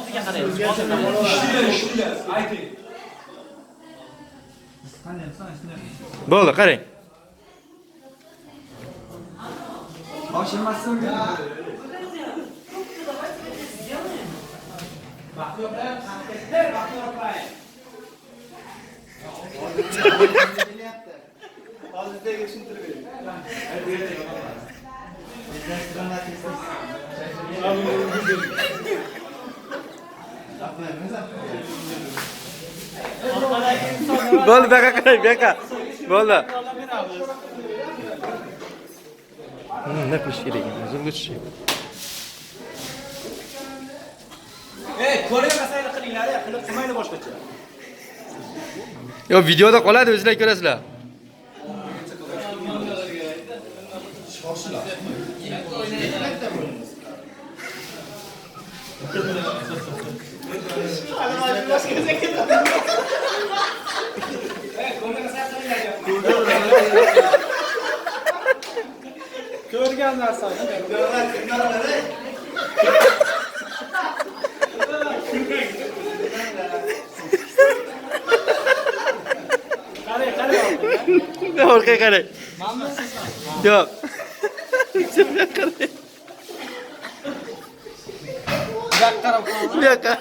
Oldiga qaraymiz. Ayting. Bo'ldi, qarang. Boshimazsin. Baxtiyor Hozirdaga tushuntirib Bo'ldi, bu yoqqa qarang, bu yoqqa. Bo'ldi. Ne qilish kerak? Zo'rga tushing. Ko'rmasanglar qilinglar, qilib qilmaydi boshqacha. Yo, videoda qoladi, o'zinglar ko'rasizlar. Ko'rgan narsani. Orqaga qarang. Yo'q. Bu yoqqa.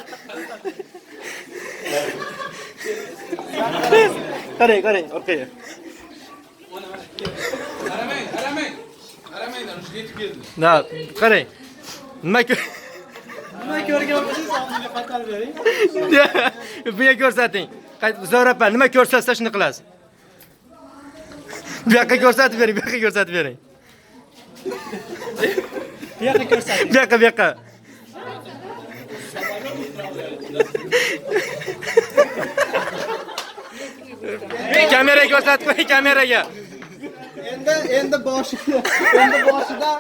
Qarang, qarang, orqaga. Qaramang. Qaramanglar, o'sha yetib keldi. Na, qarang. Nima Ko'rgan bo'lsangiz, oldinga qaytarib bering. Bu yoqqa ko'rsating. Zo'rapa, nima ko'rsatsa shuni qilasiz. Bu yoqqa ko'rsatib bering, bu yoqqa ko'rsatib bering. Bu yoqqa ko'rsating. Bu yoqqa, bu yoqqa. Kameraga ko'rsatib qo'ying, kameraga. Endi boshida